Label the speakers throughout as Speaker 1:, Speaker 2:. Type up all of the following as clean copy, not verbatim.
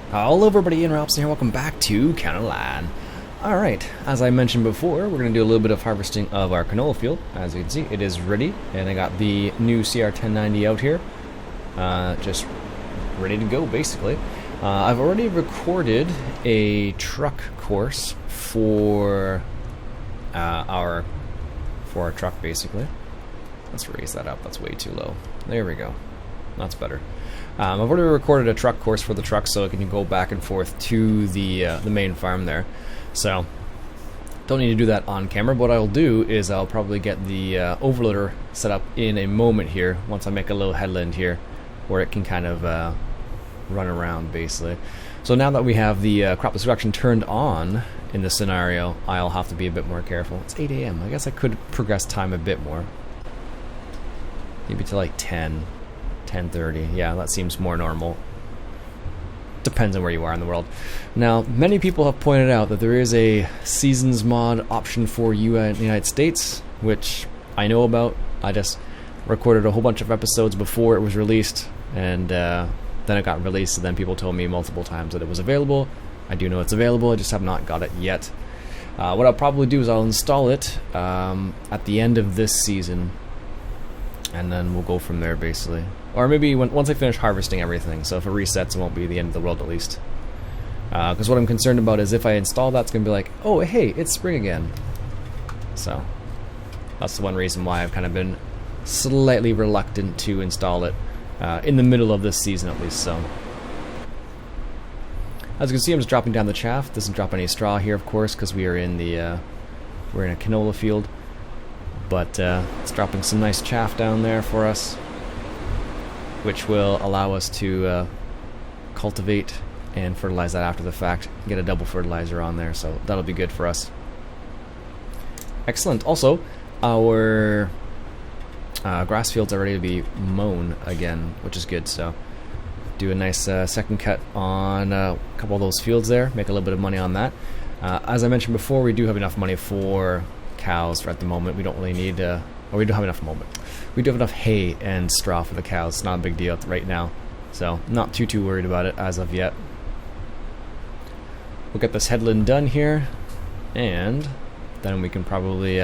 Speaker 1: Hello everybody, Ian Robson here, welcome back to Canola. Alright, as I mentioned before, we're going to do a little bit of harvesting of our canola field. As you can see, it is ready, and I got the new CR1090 out here. Just ready to go, basically. I've already recorded a truck course for our truck, basically. Let's raise that up, that's way too low. There we go. That's better. I've already recorded a truck course for the truck, so I can go back and forth to the main farm there. So don't need to do that on camera. What I'll do is I'll probably get the overloader set up in a moment here, once I make a little headland here, where it can kind of run around basically. So now that we have the crop destruction turned on in this scenario, I'll have to be a bit more careful. It's 8 AM. I guess I could progress time a bit more. Maybe to like 10:30. Yeah, that seems more normal. Depends on where you are in the world. Now, many people have pointed out that there is a seasons mod option for you in the United States, which I know about. I just recorded a whole bunch of episodes before it was released, and then it got released, and then people told me multiple times that it was available. I do know it's available, I just have not got it yet. What I'll probably do is I'll install it at the end of this season, and then we'll go from there basically. Or maybe once I finish harvesting everything, so if it resets it won't be the end of the world at least. Because what I'm concerned about is if I install that, it's going to be like, oh hey, it's spring again. So that's the one reason why I've kind of been slightly reluctant to install it in the middle of this season at least. So as you can see, I'm just dropping down the chaff. Doesn't drop any straw here, of course, because we are in the we're in a canola field. But it's dropping some nice chaff down there for us, which will allow us to cultivate and fertilize that after the fact. Get a double fertilizer on there, so that'll be good for us. Excellent. Also, our grass fields are ready to be mown again, which is good. So do a nice second cut on a couple of those fields there, make a little bit of money on that. As I mentioned before, we do have enough money for cows at the moment. We don't really need or we don't have enough moment. We do have enough hay and straw for the cows. It's not a big deal right now, so not too worried about it as of yet. We'll get this headland done here, and then we can probably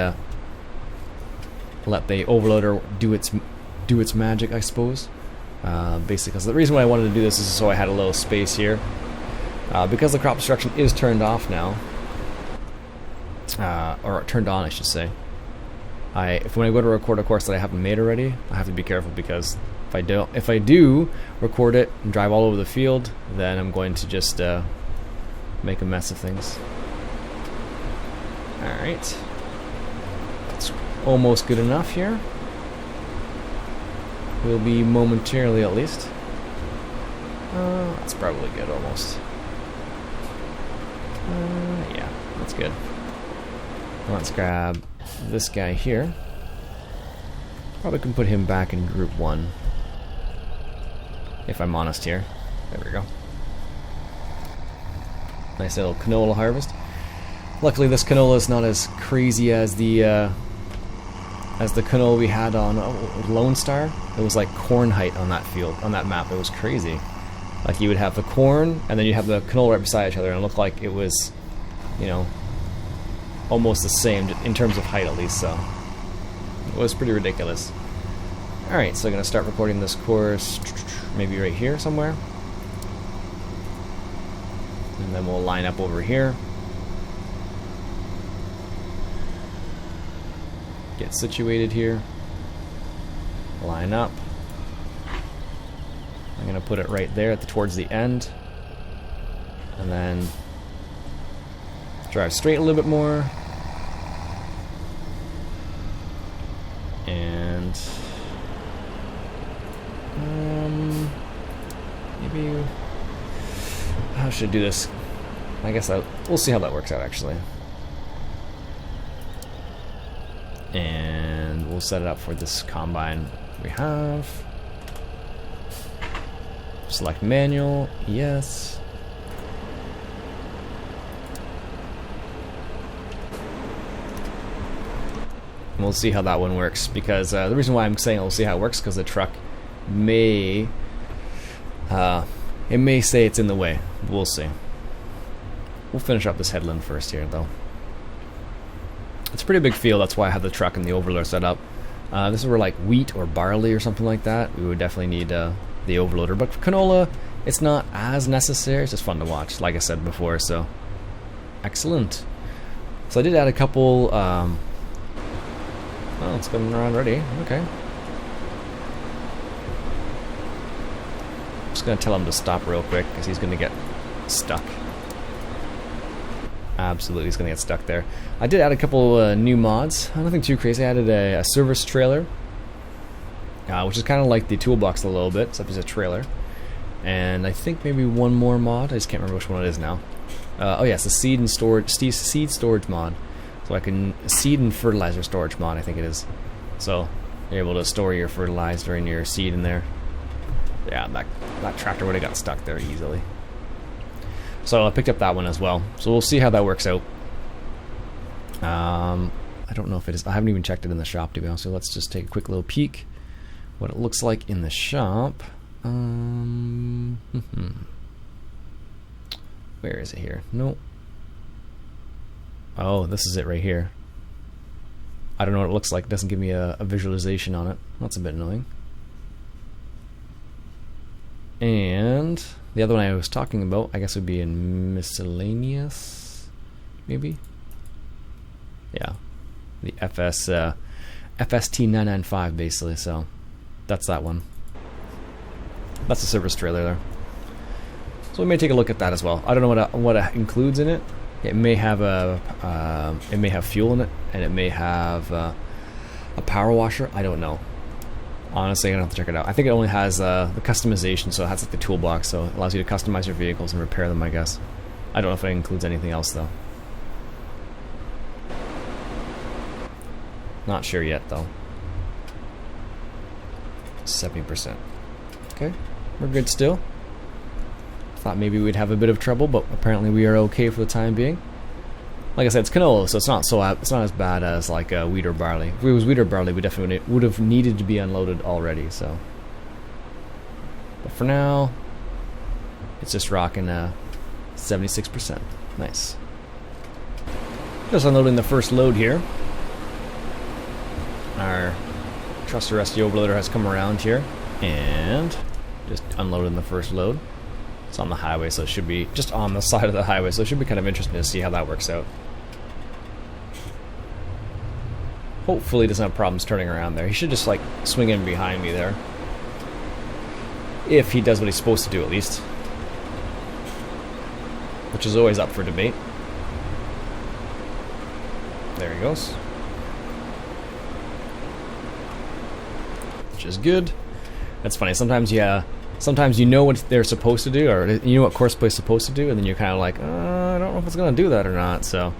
Speaker 1: let the overloader do its magic, I suppose. Basically, because the reason why I wanted to do this is so I had a little space here, because the crop destruction is turned off now. Or turned on, I should say. When I go to record a course that I haven't made already, I have to be careful, because if I do record it and drive all over the field, then I'm going to just make a mess of things. Alright. It's almost good enough here. Will be momentarily at least. That's probably good almost. Yeah, that's good. Let's grab this guy here. Probably can put him back in group 1, if I'm honest here. There we go. Nice little canola harvest. Luckily this canola is not as crazy as the canola we had on Lone Star. It was like corn height on that field, on that map. It was crazy. Like you would have the corn, and then you have the canola right beside each other, and it looked like it was, you know, almost the same in terms of height at least, so it was pretty ridiculous. Alright, so I'm going to start recording this course maybe right here somewhere, and then we'll line up over here, get situated here, line up. I'm going to put it right there towards the end, and then drive straight a little bit more, and maybe how should I do this? I guess we'll see how that works out actually, and we'll set it up for this combine we have. Select manual, yes. We'll see how that one works, because the reason why I'm saying we'll see how it works because the truck may It may say it's in the way. We'll see. We'll finish up this headland first here, though. It's a pretty big field, that's why I have the truck and the overloader set up. This is where like wheat or barley or something like that, we would definitely need the overloader. But for canola, it's not as necessary. It's just fun to watch, like I said before. So, excellent. So I did add a couple. Oh, it's coming around already. Okay. Just gonna tell him to stop real quick because he's gonna get stuck. Absolutely, he's gonna get stuck there. I did add a couple new mods. Nothing too crazy. I added a service trailer, which is kind of like the toolbox a little bit, except it's a trailer. And I think maybe one more mod. I just can't remember which one it is now. Oh yes, the seed and storage, seed storage mod. So I can seed and fertilizer storage mod. I think it is. So you're able to store your fertilizer and your seed in there. Yeah, that tractor would have got stuck there easily. So I picked up that one as well. So we'll see how that works out. I don't know if it is. I haven't even checked it in the shop, to be honest. So let's just take a quick little peek what it looks like in the shop. Where is it here? Nope. Oh, this is it right here. I don't know what it looks like. It doesn't give me a visualization on it. That's a bit annoying. And the other one I was talking about, I guess, would be in miscellaneous, maybe. Yeah, the FST995 basically. So that's that one. That's the service trailer there. So we may take a look at that as well. I don't know what it includes in it. It may have fuel in it, and it may have a power washer. I don't know. Honestly, I'm gonna have to check it out. I think it only has the customization, so it has like the toolbox, so it allows you to customize your vehicles and repair them, I guess. I don't know if it includes anything else though. Not sure yet though. 70%. Okay, we're good still. Thought maybe we'd have a bit of trouble, but apparently we are okay for the time being. Like I said, it's canola, so it's not as bad as like wheat or barley. If it was wheat or barley, we definitely would have needed to be unloaded already. So, but for now, it's just rocking 76%. Nice. Just unloading the first load here. Our trusty rusty overloader has come around here and just unloading the first load. It's on the highway, so it should be just on the side of the highway, so it should be kind of interesting to see how that works out. Hopefully he doesn't have problems turning around there. He should just like swing in behind me there. If he does what he's supposed to do, at least. Which is always up for debate. There he goes. Which is good. That's funny. Sometimes you know what they're supposed to do, or you know what course play is supposed to do, and then you're kind of like, I don't know if it's going to do that or not. So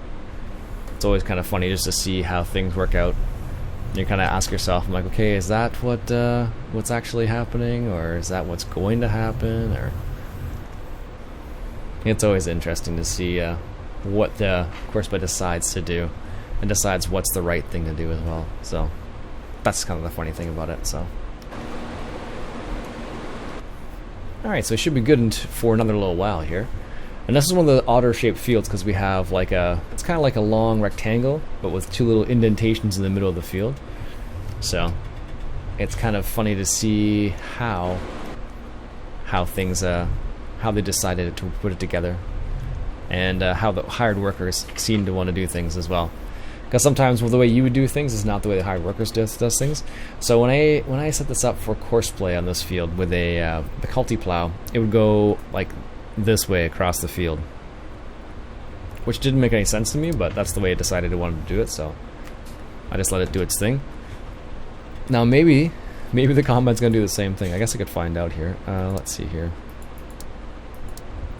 Speaker 1: it's always kind of funny just to see how things work out. And you kind of ask yourself, I'm like, okay, is that what's actually happening, or is that what's going to happen? Or it's always interesting to see what the course play decides to do, and decides what's the right thing to do as well. So that's kind of the funny thing about it. So. Alright, so it should be good for another little while here. And this is one of the odder shaped fields because we have like it's kind of like a long rectangle, but with two little indentations in the middle of the field. So it's kind of funny to see how things, how they decided to put it together. And how the hired workers seem to want to do things as well. Because sometimes the way you would do things is not the way the hired workers does things. So when I set this up for course play on this field with the culti plow, it would go like this way across the field, which didn't make any sense to me, but that's the way it decided it wanted to do it. So I just let it do its thing. Now maybe the combine's gonna do the same thing. I guess I could find out here. Let's see here.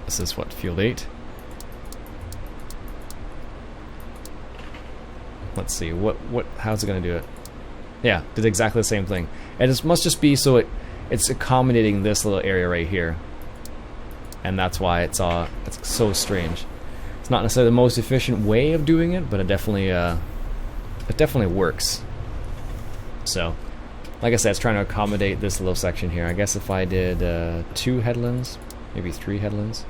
Speaker 1: This is what, field 8. Let's see, how's it gonna do it? Yeah, did exactly the same thing. And it must just be so it's accommodating this little area right here. And that's why it's so strange. It's not necessarily the most efficient way of doing it, but it definitely works. So, like I said, it's trying to accommodate this little section here. I guess if I did 2 headlands, Maybe 3 headlands.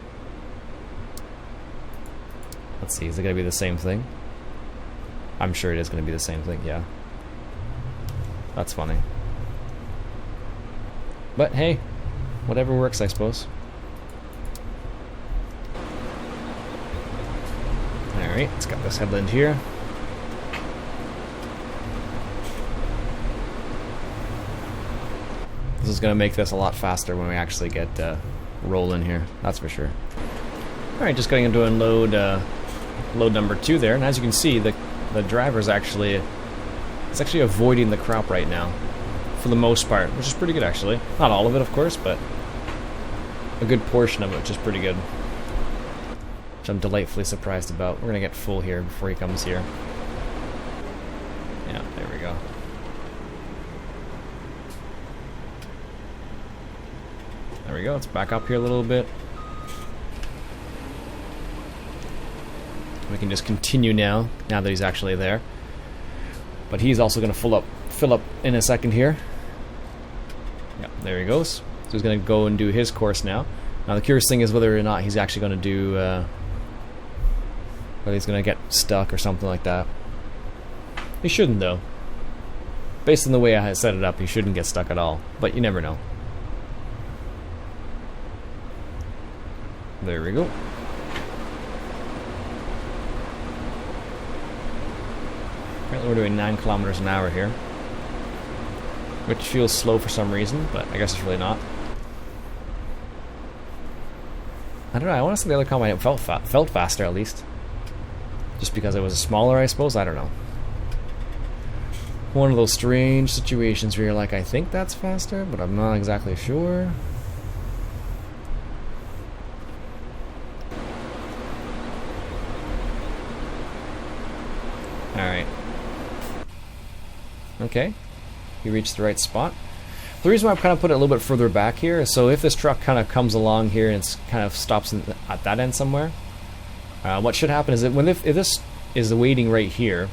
Speaker 1: Let's see, is it going to be the same thing? I'm sure it is going to be the same thing, yeah. That's funny. But hey, whatever works, I suppose. Alright, let's got this headland here. This is going to make this a lot faster when we actually get rolling here, that's for sure. Alright, just going into unload load number 2 there, and as you can see, the driver's actually, it's actually avoiding the crop right now, for the most part, which is pretty good actually. Not all of it, of course, but a good portion of it, which is pretty good. Which I'm delightfully surprised about. We're gonna get full here before he comes here. Yeah, there we go. There we go, let's back up here a little bit. We can just continue now that he's actually there. But he's also going to fill up in a second here. Yeah, there he goes. So he's going to go and do his course now. Now the curious thing is whether or not he's actually going to do, whether he's going to get stuck or something like that. He shouldn't though. Based on the way I set it up, he shouldn't get stuck at all. But you never know. There we go. Apparently we're doing 9 kilometers an hour here, which feels slow for some reason, but I guess it's really not. I don't know, I want to say the other combine felt faster at least. Just because it was smaller, I suppose, I don't know. One of those strange situations where you're like, I think that's faster, but I'm not exactly sure. Alright. Okay, you reached the right spot. The reason why I've kind of put it a little bit further back here is so if this truck kind of comes along here and it's kind of stops at that end somewhere, what should happen is that if this is waiting right here,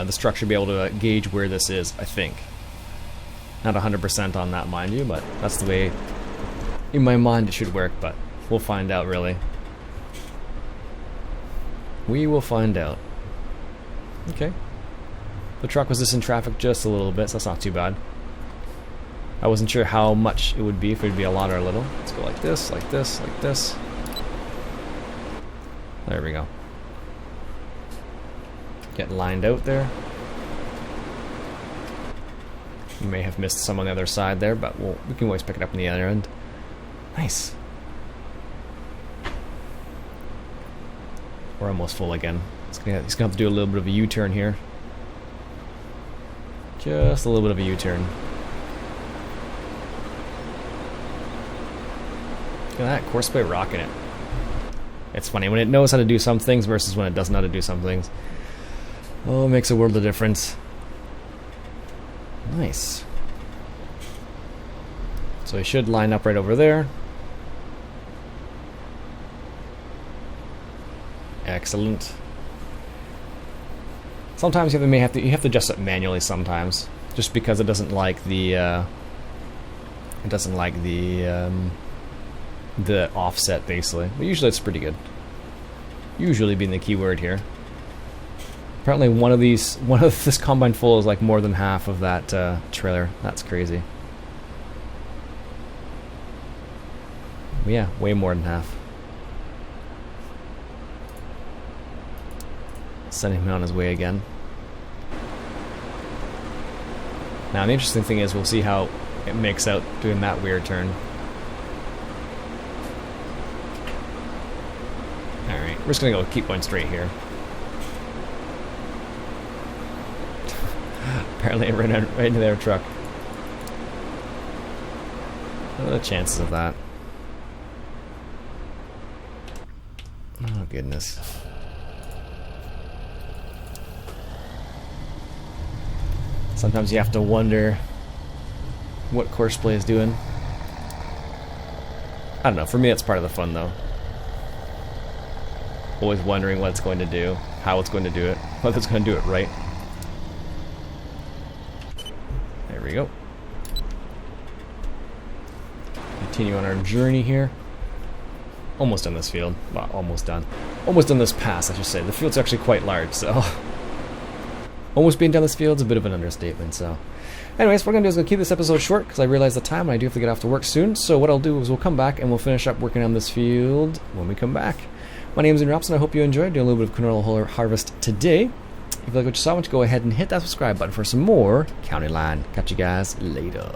Speaker 1: this truck should be able to gauge where this is, I think. Not 100% on that, mind you, but that's the way in my mind it should work, but we'll find out, really. We will find out. Okay. The truck was just in traffic just a little bit, so that's not too bad. I wasn't sure how much it would be, if it would be a lot or a little. Let's go like this, like this, like this. There we go. Get lined out there. You may have missed some on the other side there, but we can always pick it up on the other end. Nice. We're almost full again. He's gonna have to do a little bit of a U-turn here. Just a little bit of a U-turn. Look at that, Courseplay rocking it. It's funny when it knows how to do some things versus when it doesn't know how to do some things. Oh, it makes a world of difference. Nice. So he should line up right over there. Excellent. Sometimes you have to adjust it manually sometimes, just because it doesn't like the offset basically. But usually it's pretty good. Usually being the key word here. Apparently one of this combine full is like more than half of that trailer. That's crazy. But yeah, way more than half. Send him on his way again. Now the interesting thing is we'll see how it makes out doing that weird turn. Alright, we're just gonna keep going straight here. Apparently it ran right into their truck. What are the chances of that? Oh goodness. Sometimes you have to wonder what Courseplay is doing. I don't know, for me it's part of the fun though. Always wondering what it's going to do, how it's going to do it, whether it's going to do it right. There we go. continue on our journey here. Almost done this field. Well, almost done. Almost done this pass, I should say. The field's actually quite large, so... almost being done this field's a bit of an understatement, so... Anyways, what we're going to do is we'll keep this episode short, because I realize the time, and I do have to get off to work soon. So what I'll do is we'll come back, and we'll finish up working on this field when we come back. My name is Robson. I hope you enjoyed doing a little bit of canola harvest today. If you like what you saw, why don't you go ahead and hit that subscribe button for some more County Line. Catch you guys later.